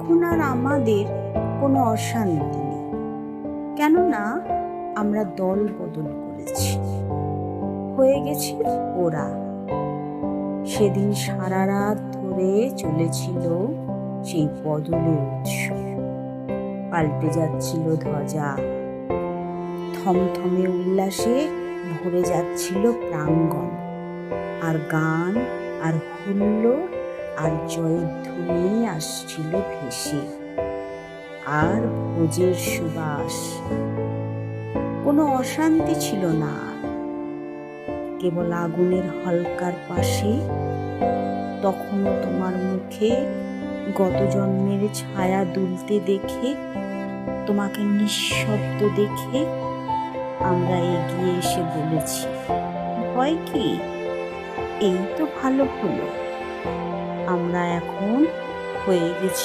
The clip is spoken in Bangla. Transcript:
এখন আর আমাদের কোনো অশান্তি নেই, কেননা আমরা দল বদল করেছি, হয়ে গেছি ওরা। সেদিন সারা রাত ধরে চলেছিল সেই বদলের উৎসব। পাল্টে যাচ্ছিল ধ্বজা, থমথমে উল্লাসে ভরে যাচ্ছিল প্রাঙ্গণ, আর গান আর হুল্লোড় আর জয়ধ্বনি আসছিল ভেসে, আর ভোজের সুবাস। কোনো অশান্তি ছিল না আর, কেবল আগুনের হলকার পাশে তখনও তোমার মুখে গত জন্মের ছায়া দুলতে দেখে, তোমাকে নিঃশব্দ দেখে আমরা এগিয়ে এসে বলেছি, ভয় কি, এই তো ভালো হলো, আমরা এখন হয়ে গেছি